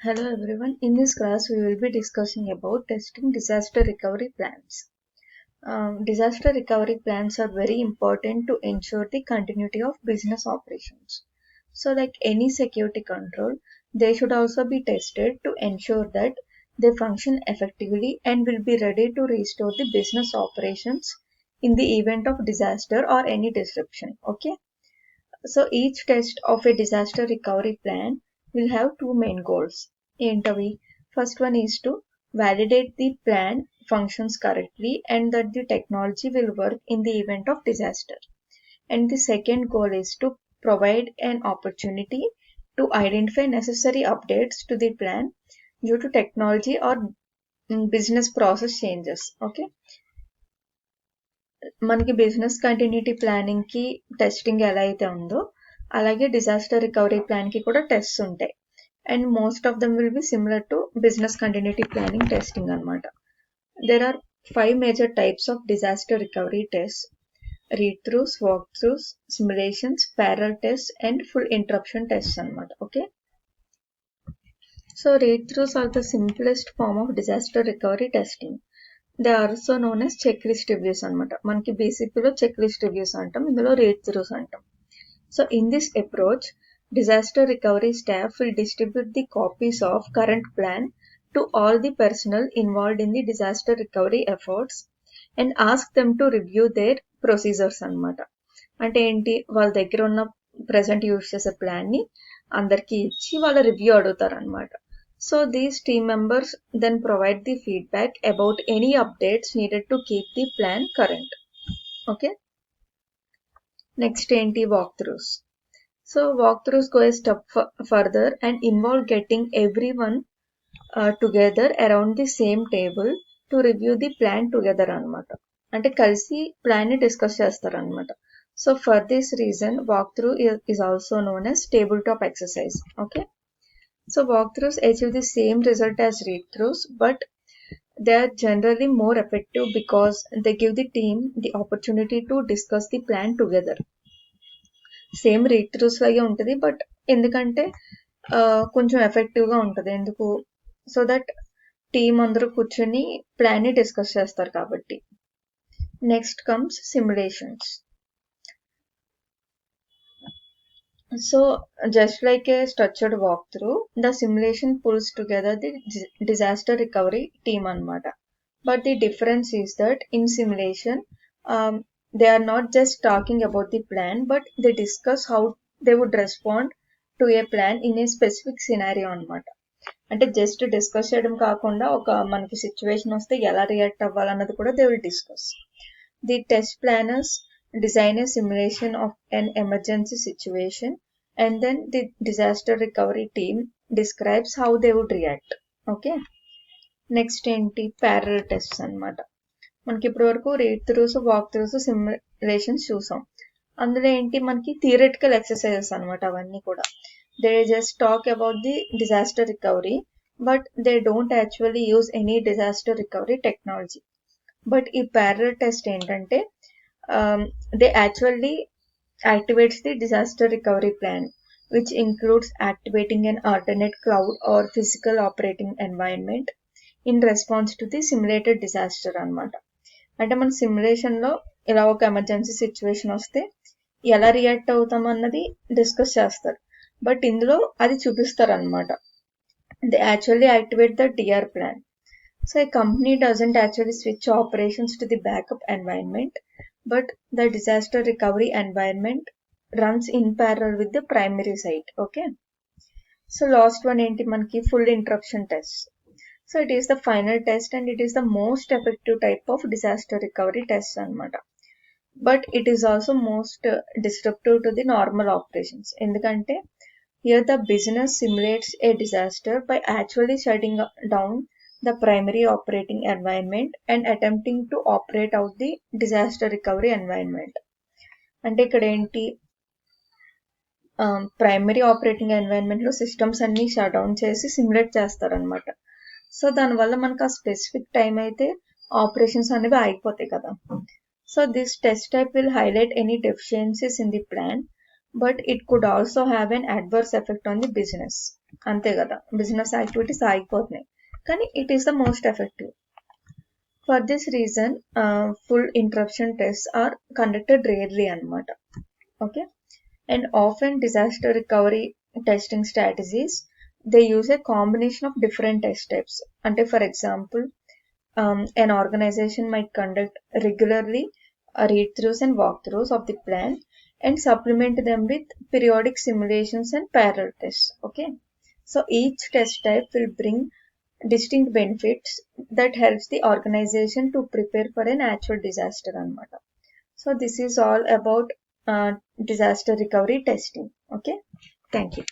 Hello everyone, in this class we will be discussing about testing disaster recovery plans. Disaster recovery plans are very important to ensure the continuity of business operations. So like any security control, they should also be tested to ensure that they function effectively and will be ready to restore the business operations in the event of disaster or any disruption. Okay. So each test of a disaster recovery plan will have two main goals. ఏంటవి? First one is to validate the plan functions correctly and that the technology will work in the event of disaster. And the second goal is to provide an opportunity to identify necessary updates to the plan due to technology or business process changes. Okay. మనకి business continuity planning కి testing ఎలా అయితే ఉందో అలాగే disaster recovery plan కి కూడా tests ఉంటాయి and most of them will be similar to business continuity planning testing అనమాట. There are 5 major types of disaster recovery test: read throughs, walk throughs, simulations, parallel test and full interruption test అనమాట. Okay, so read throughs are the simplest form of disaster recovery testing. They are also known as check list reviews అనమాట. మనకి బేసిక్లో check list reviews అంటాం, ఇందులో read throughs అంటాం. So in this approach, disaster recovery staff will distribute the copies of current plan to all the personnel involved in the disaster recovery efforts and ask them to review their procedures అనమాట. అంటే ఏంటి, వాళ్ళ దగ్గర ఉన్న present use చేసే plan ని అందరికి ఇచ్చి వాళ్ళ రివ్యూ అడుగుతారు అనమాట. So these team members then provide the feedback about any updates needed to keep the plan current. Okay. Next ఏంటి, walkthroughs. So walkthroughs go a step further and involve getting everyone together around the same table to review the plan together అనమాట. అంటే కలిసి plan ని discuss చేస్తారు అనమాట. So for this reason walkthrough is also known as tabletop exercise. Okay. So walkthroughs achieve the same result as read-throughs, but they are generally more effective because they give the team the opportunity to discuss the plan together. Same read throughs లాగే ఉంటుంది, but ఎందుకంటే కొంచెం ఎఫెక్టివ్గా ఉంటుంది. ఎందుకు? So that team అందరూ కూర్చొని plan ని డిస్కస్ చేస్తారు కాబట్టి. Next comes simulations. So just like a structured walkthrough, the simulation pulls together the disaster recovery team anamata. But the difference is that in simulation, they are not just talking about the plan, but they discuss how they would respond to a plan in a specific scenario anamata. అంటే just discuss చేయడం కాకుండా ఒక మనకి situation వస్తే ఎలా react అవ్వాలన్నది కూడా they will discuss. The test planners design a simulation of an emergency situation and then the disaster recovery team describes how they would react. Okay. Next ఏంటి, parallel tests అనమాట. మనకి ఇప్పటి వరకు read throughs, walk throughs, simulations చూసాం. అందులో ఏంటి, మనకి theoretical exercises అనమాట. అవన్నీ కూడా they just talk about the disaster recovery, but they don't actually use any disaster recovery technology. But ఈ ప్యారల్ టెస్ట్ ఏంటంటే they actually activates the disaster recovery plan, which includes activating an alternate cloud or physical operating environment in response to the simulated disaster అనమాట. అంటే మన simulation లో ఇలా ఒక emergency situation వస్తే ఎలా రియాక్ట్ అవుతాం అన్నది డిస్కస్ చేస్తారు, బట్ ఇందులో అది చూపిస్తారు అనమాట. They actually activate the DR plan. So a company doesn't actually switch operations to the backup environment, but the disaster recovery environment runs in parallel with the primary site. Okay. So last one ఏంటి, మనకి full interruption test. So it is the final test and it is the most effective type of disaster recovery test అనమాట. But it is also most disruptive to the normal operations. ఎందుకంటే here the business simulates a disaster by actually shutting down the primary operating environment and attempting to operate out the disaster recovery environment. అంటే ఇక్కడ ఏంటి, primary operating environment లో systems అన్ని shut down చేసి simulate చేస్తారనమాట. So దానివల్ల మనకు ఆ స్పెసిఫిక్ టైం అయితే ఆపరేషన్స్ అనేవి ఆగిపోతాయి కదా. So this test type will highlight any deficiencies in the plan, but it could also have an adverse effect on the business. అంతే కదా, బిజినెస్ యాక్టివిటీస్ ఆగిపోతున్నాయి, కానీ it is the most effective. For this reason, full interruption tests are conducted rarely anamata. Okay, and often disaster recovery testing strategies, they use a combination of different test types. Ante for example, an organization might conduct regularly read-throughs and walkthroughs of the plan and supplement them with periodic simulations and parallel tests. Okay, so each test type will bring distinct benefits that helps the organization to prepare for a natural disaster anamata. So this is all about disaster recovery testing. Okay, thank you.